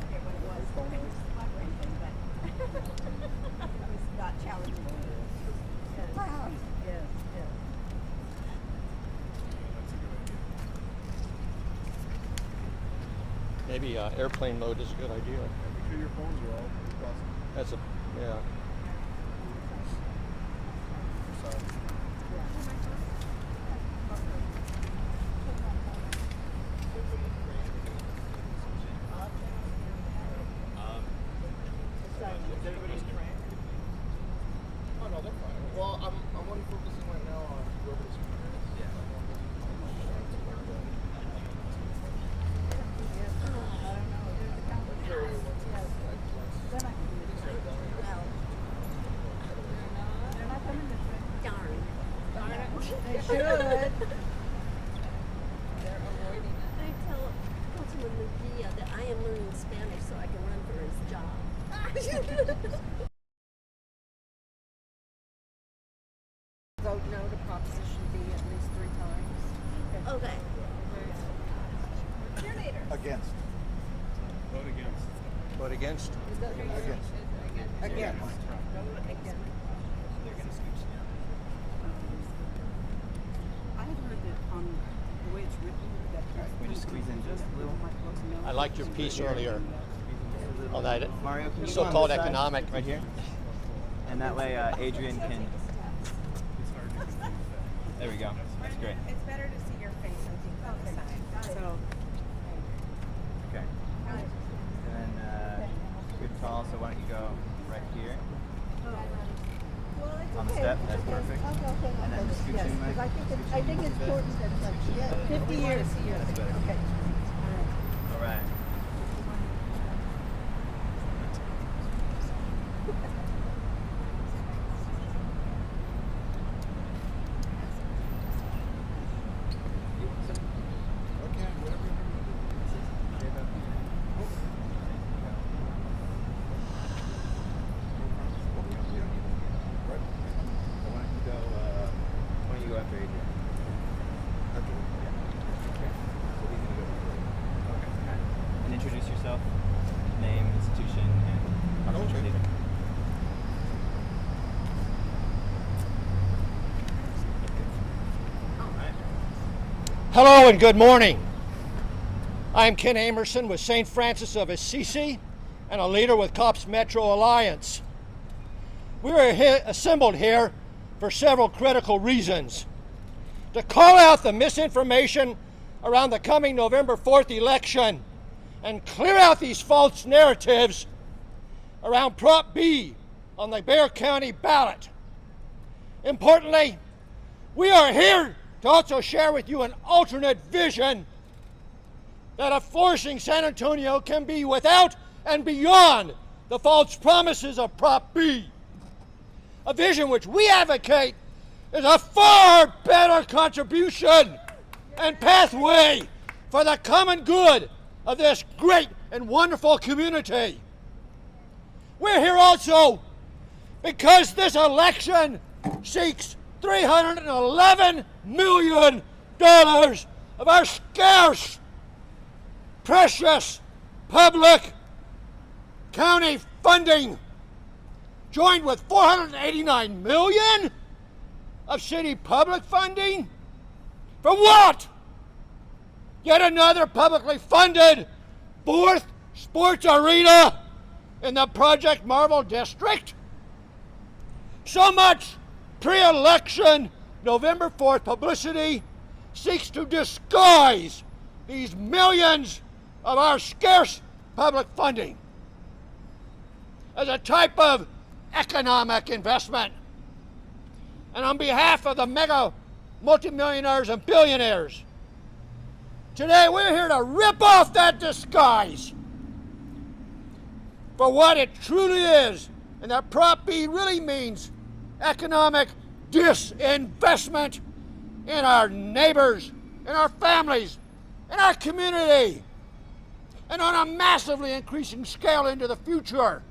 forget what it was. It was flat or anything, but it was not challenging. Wow. Yes, yes. Maybe airplane mode is a good idea. Make sure your phones are all possible. That's a, yeah. Oh no, they're fine. Well, I'm only focusing right now on whoever the speaker is. Yeah. They should. They're avoiding it. I tell Councilman Mejia that I am learning Spanish so I can run for his job. Vote no to Proposition B at least 3 times. Okay. Against. Vote against. Vote against? Against. Against. I have heard that on the way it's written, that We just squeeze in just a little. I liked your piece earlier on that Mario, can you go on so-called this side? economic. Right here. And that way Adrian can. There we go. That's great. it's better to see your face, I think, on the side. So, Okay. And then good call. So why don't you go right here on the step? That's perfect. And then just scooch in, Mike. I think it's important that it's like 50 years. That's better. Okay. All right. Okay, whatever you Why don't you go after Adrian? Okay. So he's gonna go. Okay. And introduce yourself, name, institution, and Okay. leader. All right. Hello and good morning. I'm Ken Amerson with St. Francis of Assisi and a leader with COPS Metro Alliance. We are assembled here for several critical reasons. To call out the misinformation around the coming November 4th election and clear out these false narratives around Prop B on the Bexar County ballot. Importantly, we are here to also share with you an alternate vision that a flourishing San Antonio can be without and beyond the false promises of Prop B. A vision which we advocate is a far better contribution and pathway for the common good of this great and wonderful community. We're here also because this election seeks $311 million of our scarce, precious public county funding, joined with $489 million of city public funding. For what? Yet another publicly funded 4th sports arena in the Project Marvel district? So much pre-election November 4th publicity seeks to disguise these millions of our scarce public funding as a type of economic investment. And on behalf of the mega multimillionaires and billionaires, today we're here to rip off that disguise for what it truly is, and that Prop B really means economic disinvestment in our neighbors, in our families, in our community, and on a massively increasing scale into the future.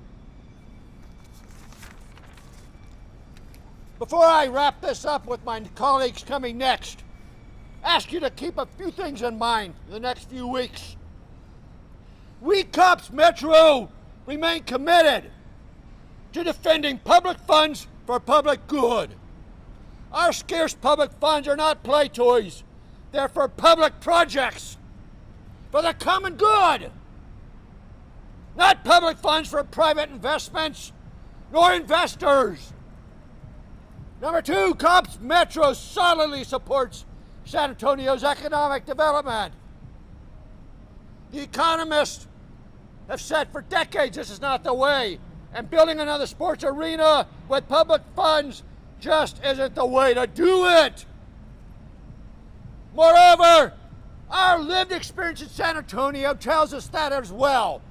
Before I wrap this up with my colleagues coming next, ask you to keep a few things in mind in the next few weeks. We Cops Metro remain committed to defending public funds for public good. Our scarce public funds are not play toys. They're for public projects, for the common good. Not public funds for private investments, nor investors. Number two, Cops Metro solidly supports San Antonio's economic development. The economists have said for decades this is not the way, and building another sports arena with public funds just isn't the way to do it. Moreover, our lived experience in San Antonio tells us that as well.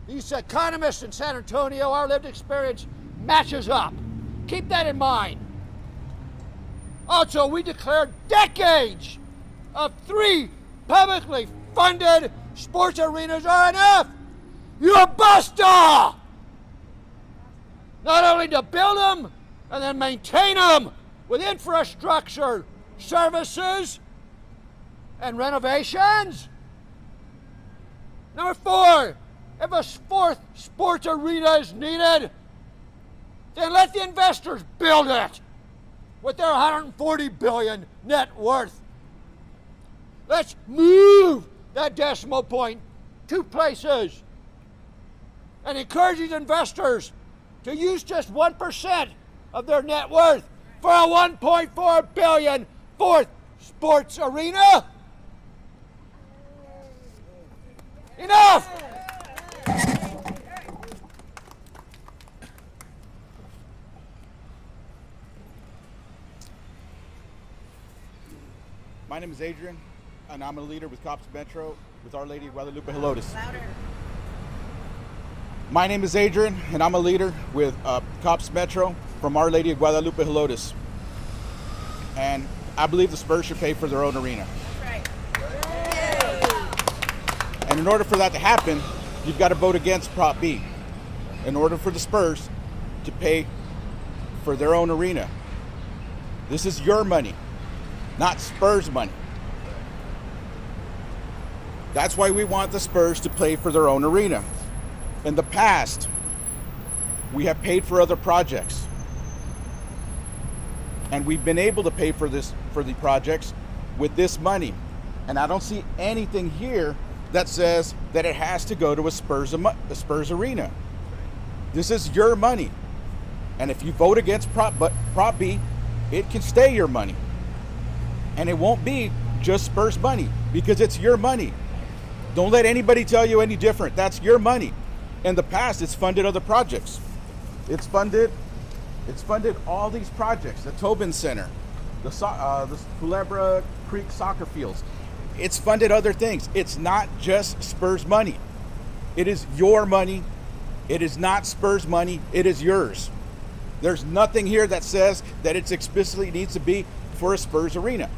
These economists in San Antonio, our lived experience matches up. Keep that in mind. Also, we declared decades of 3 publicly funded sports arenas are enough. You're busta! Not only to build them and then maintain them with infrastructure, services, and renovations. Number 4, if a 4th sports arena is needed, then let the investors build it with their $140 billion net worth. Let's move that decimal point 2 places and encourage these investors to use just 1% of their net worth for a $1.4 billion 4th sports arena. Enough! My name is Adrian, and I'm a leader with Cops Metro with Our Lady of Guadalupe Helotes. My name is Adrian, and I'm a leader with Cops Metro from Our Lady of Guadalupe Helotes. And I believe the Spurs should pay for their own arena. Right. And in order for that to happen, you've got to vote against Prop B in order for the Spurs to pay for their own arena. This is your money, not Spurs money. That's why we want the Spurs to pay for their own arena. In the past, we have paid for other projects. And we've been able to pay for the projects with this money. And I don't see anything here that says that it has to go to a Spurs arena. This is your money. And if you vote against Prop B, it can stay your money. And it won't be just Spurs money because it's your money. Don't let anybody tell you any different. That's your money. In the past, it's funded other projects. It's funded all these projects, the Tobin Center, the Culebra Creek soccer fields. It's funded other things. It's not just Spurs money. It is your money. It is not Spurs money. It is yours. There's nothing here that says that it explicitly needs to be for a Spurs arena.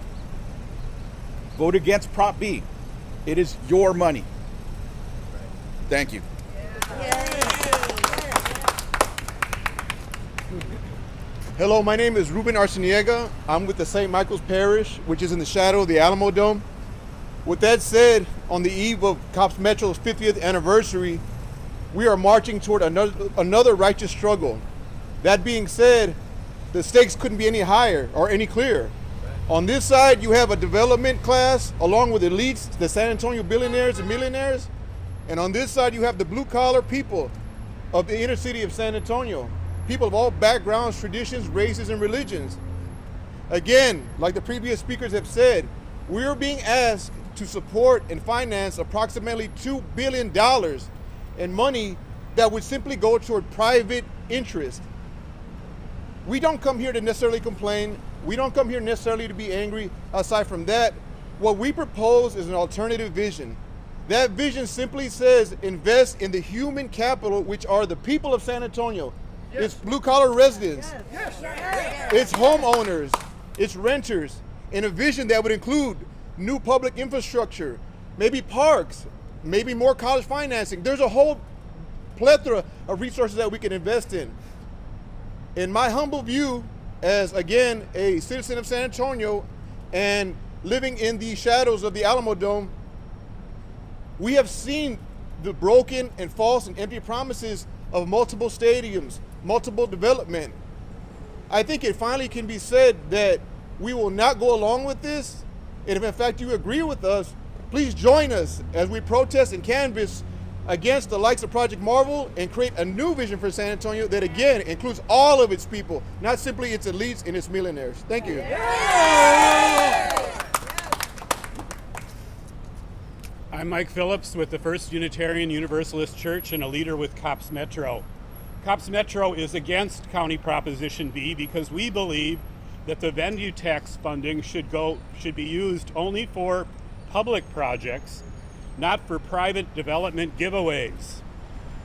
Vote against Prop B. It is your money. Thank you. Hello, my name is Ruben Arciniega. I'm with the St. Michael's Parish, which is in the shadow of the Alamo Dome. With that said, on the eve of Cops Metro's 50th anniversary, we are marching toward another righteous struggle. That being said, the stakes couldn't be any higher or any clearer. On this side, you have a development class along with elites, the San Antonio billionaires and millionaires. And on this side, you have the blue-collar people of the inner city of San Antonio. People of all backgrounds, traditions, races, and religions. Again, like the previous speakers have said, we're being asked to support and finance approximately $2 billion in money that would simply go toward private interest. We don't come here to necessarily complain. We don't come here necessarily to be angry. Aside from that, what we propose is an alternative vision. That vision simply says invest in the human capital, which are the people of San Antonio. Yes. It's blue-collar residents. Yes. Yes. It's homeowners. It's renters. In a vision that would include new public infrastructure, maybe parks, maybe more college financing. There's a whole plethora of resources that we can invest in. In my humble view, as again a citizen of San Antonio and living in the shadows of the Alamo Dome, we have seen the broken and false and empty promises of multiple stadiums, multiple development. I think it finally can be said that we will not go along with this. And if in fact you agree with us, please join us as we protest and canvass against the likes of Project Marvel and create a new vision for San Antonio that again includes all of its people, not simply its elites and its millionaires. Thank you. I'm Mike Phillips with the First Unitarian Universalist Church and a leader with COPS Metro. COPS Metro is against County Proposition B because we believe that the venue tax funding should be used only for public projects, not for private development giveaways.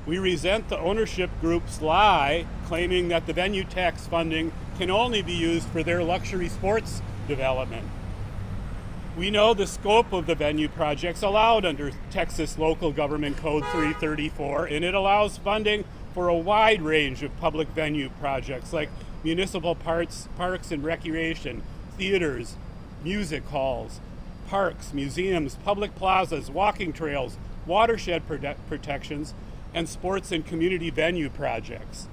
We resent the ownership group's lie claiming that the venue tax funding can only be used for their luxury sports development. We know the scope of the venue projects allowed under Texas Local Government Code 334, and it allows funding for a wide range of public venue projects like municipal parks and recreation, theaters, music halls, parks, museums, public plazas, walking trails, watershed protections, and sports and community venue projects.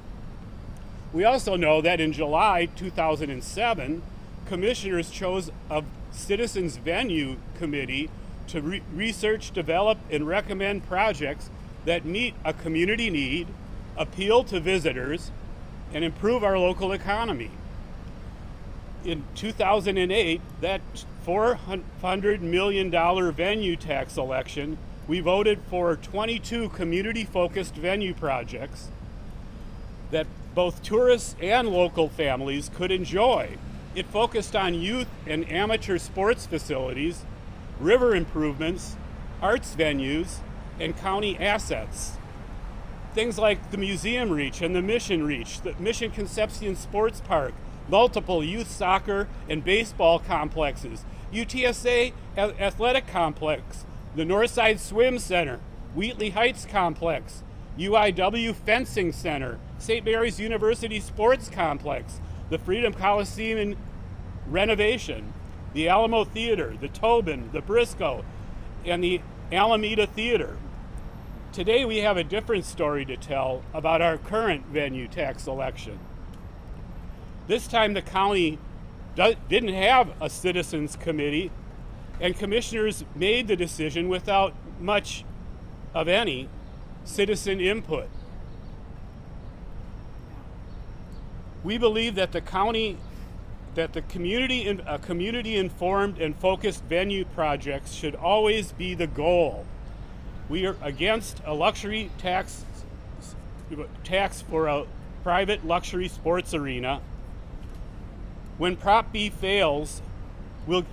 We also know that in July 2007, commissioners chose a Citizens Venue Committee to research, develop, and recommend projects that meet a community need, appeal to visitors, and improve our local economy. In 2008, that $400 million venue tax election, we voted for 22 community-focused venue projects that both tourists and local families could enjoy. It focused on youth and amateur sports facilities, river improvements, arts venues, and county assets. Things like the Museum Reach and the Mission Reach, the Mission Concepcion Sports Park, multiple youth soccer and baseball complexes, UTSA Athletic Complex, the Northside Swim Center, Wheatley Heights Complex, UIW Fencing Center, St. Mary's University Sports Complex, the Freedom Coliseum renovation, the Alamo Theater, the Tobin, the Briscoe, and the Alameda Theater. Today we have a different story to tell about our current venue tax election. This time the county didn't have a citizens committee, and commissioners made the decision without much of any citizen input. We believe that community-informed and focused venue projects should always be the goal. We are against a luxury tax for a private luxury sports arena. When Prop B fails,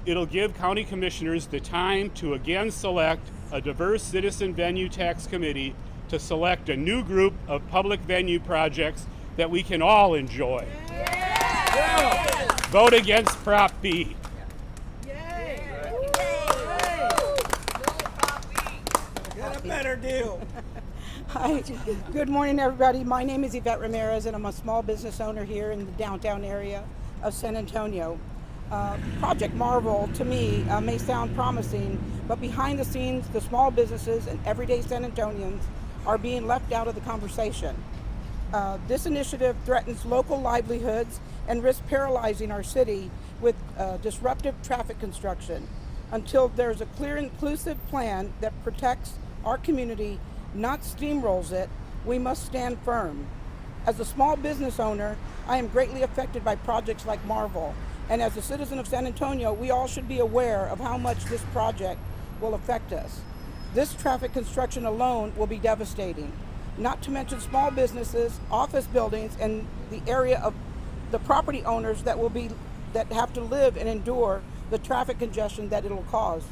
it'll give county commissioners the time to again select a diverse citizen venue tax committee to select a new group of public venue projects that we can all enjoy. Yeah. Vote against Prop B. Got a better deal. Hi, good morning everybody. My name is Yvette Ramirez and I'm a small business owner here in the downtown area of San Antonio. Project Marvel to me may sound promising, but behind the scenes the small businesses and everyday San Antonians are being left out of the conversation. This initiative threatens local livelihoods and risks paralyzing our city with disruptive traffic construction. Until there's a clear, inclusive plan that protects our community, not steamrolls it, we must stand firm. As a small business owner, I am greatly affected by projects like Marvel, and as a citizen of San Antonio, we all should be aware of how much this project will affect us. This traffic construction alone will be devastating, not to mention small businesses, office buildings, and the area of the property owners that have to live and endure the traffic congestion that it'll cause.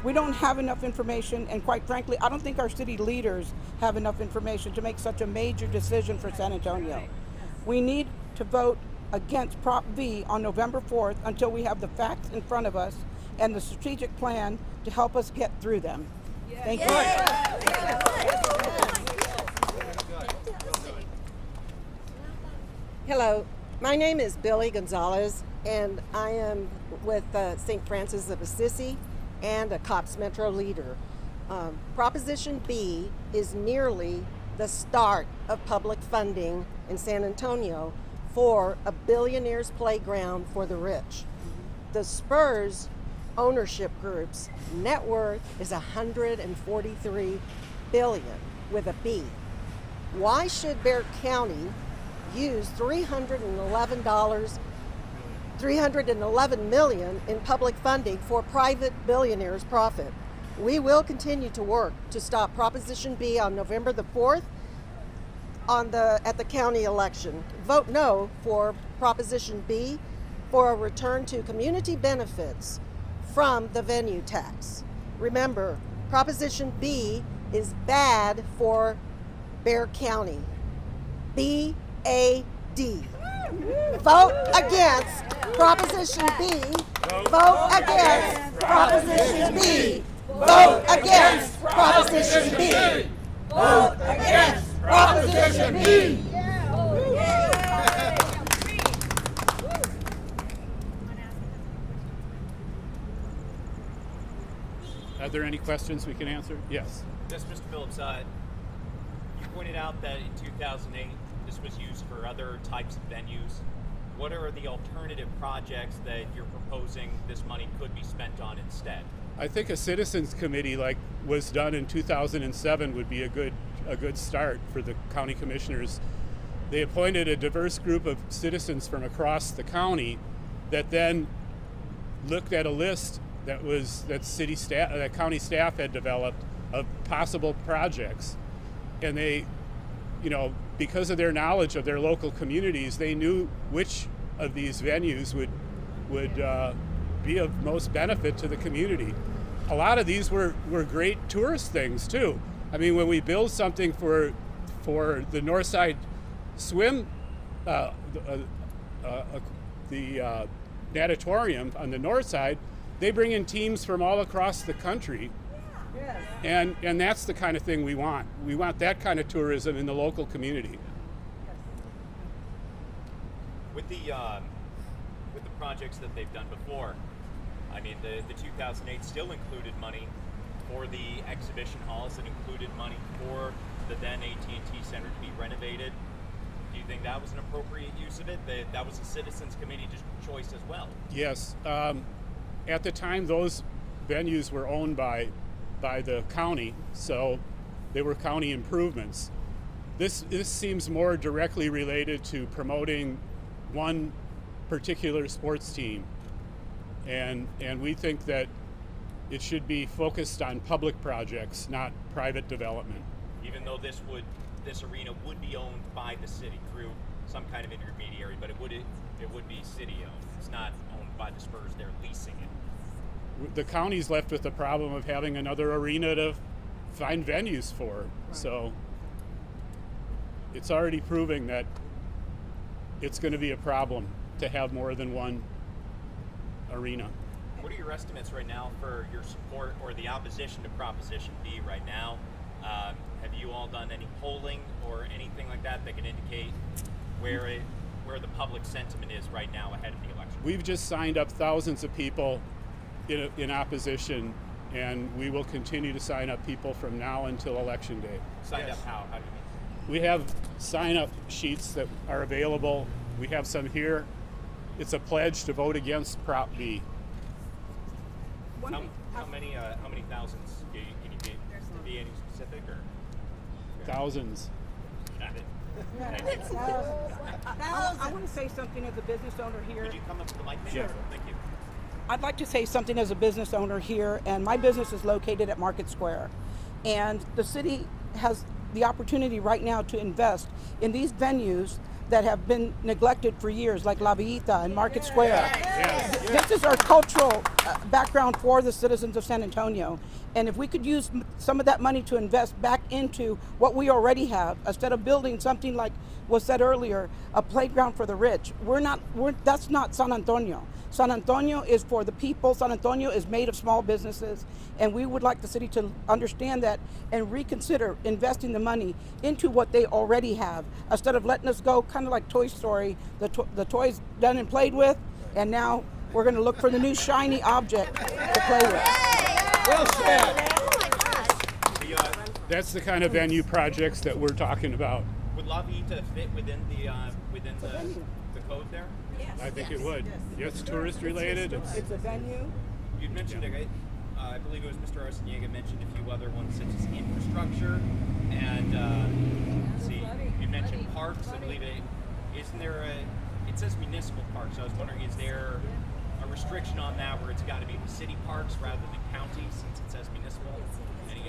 We don't have enough information, and quite frankly, I don't think our city leaders have enough information to make such a major decision for San Antonio. We need to vote against Prop V on November 4th until we have the facts in front of us and the strategic plan to help us get through them. Thank you. Hello, my name is Billy Gonzalez, and I am with St. Francis of Assisi and a COPS Metro leader. Proposition B is merely the start of public funding in San Antonio for a billionaire's playground for the rich. The Spurs ownership group's net worth is $143 billion with a B. Why should Bexar County use $311 million in public funding for private billionaires' profit? We will continue to work to stop Proposition B on November the 4th at the county election. Vote no for Proposition B for a return to community benefits from the venue tax. Remember, Proposition B is bad for Bexar County. B-A-D. Vote against Proposition B. Vote against Proposition B. Vote against Proposition B. Vote against Proposition B. Are there any questions we can answer? Yes. Yes, Mr. Phillips, you pointed out that in 2008 this was used for other types of venues. What are the alternative projects that you're proposing this money could be spent on instead? I think a citizens committee like was done in 2007 would be a good start for the county commissioners. They appointed a diverse group of citizens from across the county that then looked at a list that county staff had developed of possible projects, and they, because of their knowledge of their local communities, they knew which of these venues would be of most benefit to the community. A lot of these were great tourist things too. I mean, when we build something for the Northside Swim, the natatorium on the north side, they bring in teams from all across the country. And that's the kind of thing we want. We want that kind of tourism in the local community. With the projects that they've done before, I mean, the 2008 still included money for the exhibition halls. It included money for the then AT&T Center to be renovated. Do you think that was an appropriate use of it? That was a citizens committee choice as well. Yes. At the time, those venues were owned by the county, so they were county improvements. This seems more directly related to promoting one particular sports team, and we think that it should be focused on public projects, not private development. Even though this arena would be owned by the city through some kind of intermediary, but it would be city owned. It's not owned by the Spurs. They're leasing it. The county's left with the problem of having another arena to find venues for. Right. So it's already proving that it's going to be a problem to have more than one arena. What are your estimates right now for your support or the opposition to Proposition B right now? Have you all done any polling or anything like that can indicate where the public sentiment is right now ahead of the election? We've just signed up thousands of people in opposition, and we will continue to sign up people from now until election day. Signed up how? How do you mean? We have sign-up sheets that are available. We have some here. It's a pledge to vote against Prop B. How many thousands? Can you be any specific or? Thousands. Got it. I want to say something as a business owner here. Could you come up to the mic? Sure. Thank you. I'd like to say something as a business owner here, and my business is located at Market Square. And the city has the opportunity right now to invest in these venues that have been neglected for years, like La Villita and Market Square. This is our cultural background for the citizens of San Antonio. And if we could use some of that money to invest back into what we already have, instead of building something like was said earlier, a playground for the rich. That's not San Antonio. San Antonio is for the people. San Antonio is made of small businesses, and we would like the city to understand that and reconsider investing the money into what they already have, instead of letting us go kind of like Toy Story, the toys done and played with, And now we're going to look for the new shiny object to play with. Well said. That's the kind of venue projects that we're talking about. Would La Vita fit within the code there? Yes. I think it would. Yes, tourist related. It's a venue. You'd mentioned, I believe it was Mr. Arciniega mentioned a few other ones such as infrastructure and you mentioned parks. I believe isn't there it says municipal parks. So I was wondering, is there a restriction on that where it's got to be the city parks rather than county since it says municipal? Any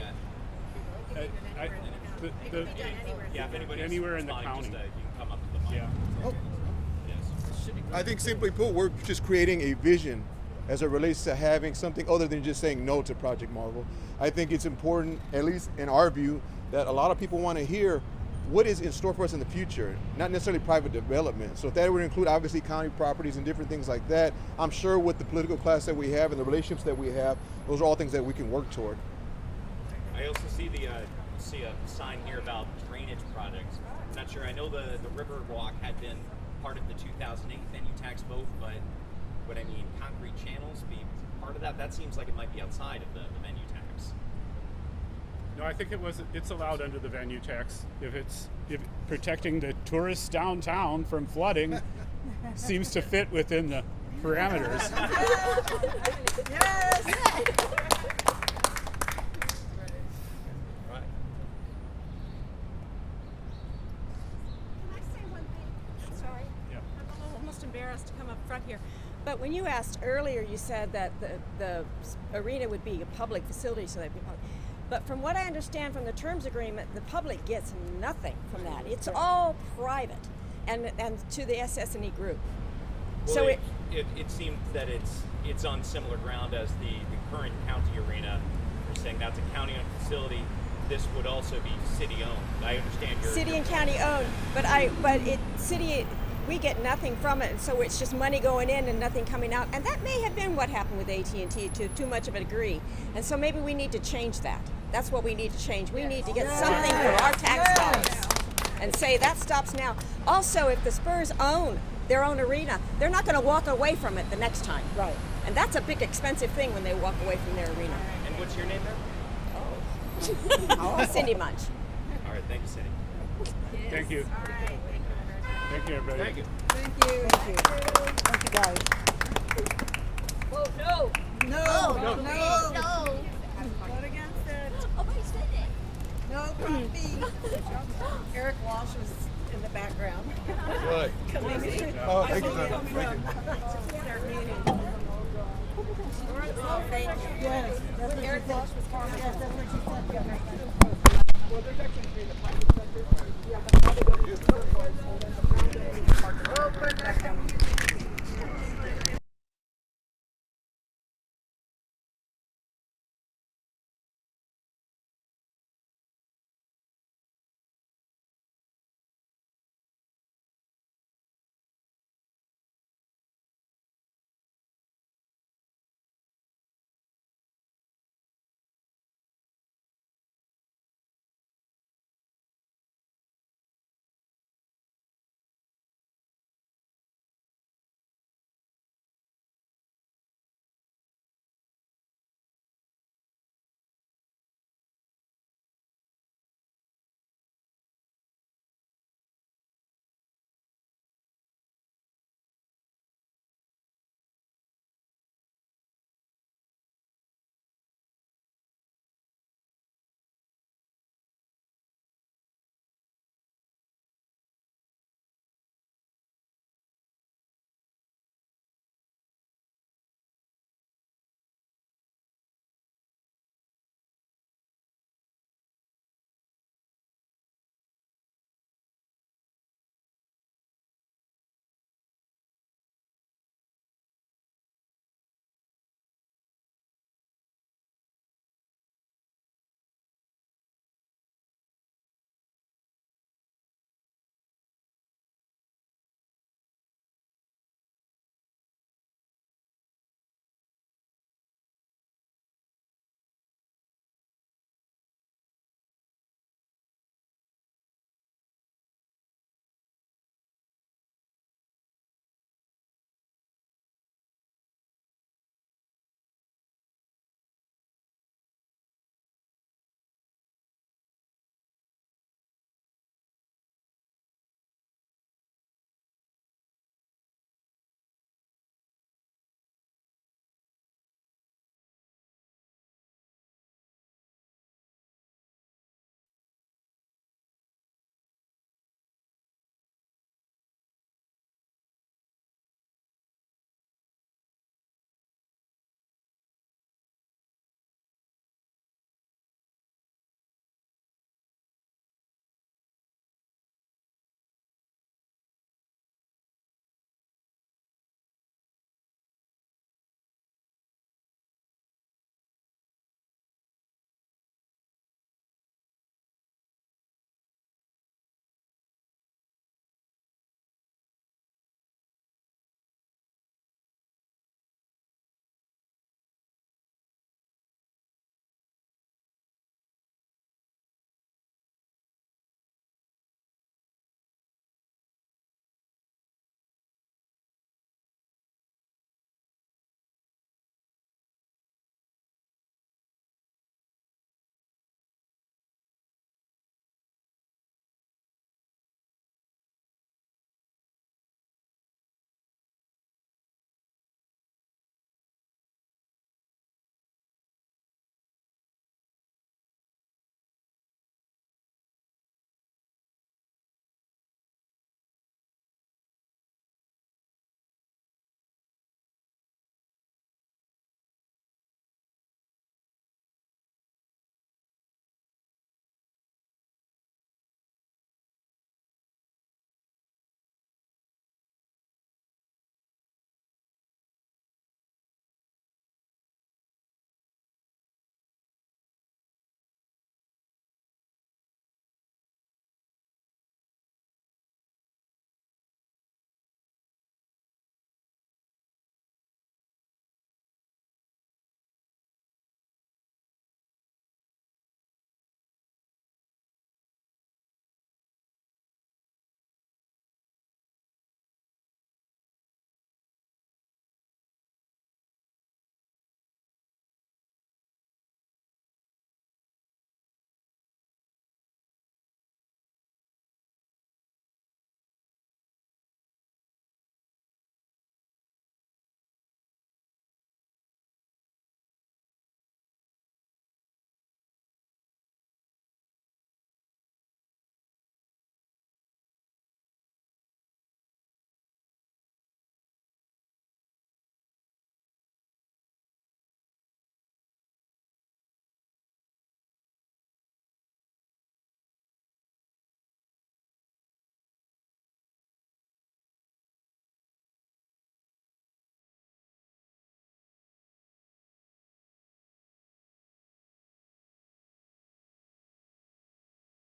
if anybody anywhere in the responding, county. just, you can come up to the mic. Yeah. Yes. I think simply put, we're just creating a vision as it relates to having something other than just saying no to Project Marvel. I think it's important, at least in our view, that a lot of people want to hear what is in store for us in the future, not necessarily private development. So if that would include obviously county properties and different things like that, I'm sure with the political class that we have and the relationships that we have, those are all things that we can work toward. I also see a sign here about drainage projects. I'm not sure. I know the river walk had been part of the 2008 venue tax vote, but what I mean, concrete channels be part of that? That seems like it might be outside of the venue tax. No, I think it's allowed under the venue tax. If protecting the tourists downtown from flooding seems to fit within the parameters. Yes. Right. Can I say one thing? Sorry. Yeah. I'm almost embarrassed to come up front here. But when you asked earlier, you said that the arena would be a public facility, so that'd be public. But from what I understand from the terms agreement, the public gets nothing from that. It's all private, and to the SS&E group. Well, So it seems that it's on similar ground as the current county arena. You're saying that's a county-owned facility. This would also be city-owned. I understand your city and county owned, we get nothing from it, and so it's just money going in and nothing coming out. And that may have been what happened with AT&T to too much of a degree. And so maybe we need to change that. That's what we need to change. We need to get something for our tax dollars and say that stops now. Also, if the Spurs own their own arena, they're not going to walk away from it the next time. Right. And that's a big expensive thing when they walk away from their arena. And what's your name there? Oh. Cindy Munch. All right, thank you, Cindy. Thank you. All right. Thank you, everybody. Thank you. Thank you guys. Oh, no. No. Vote against it. Oh, I said it. No coffee. Eric Walsh was in the background. Good. Oh, thank you, sir. Thank you. Oh, thank you. Yes. Eric Walsh was calling. Yes, that's what she said. Well, there's actually a private sector. Yeah, but probably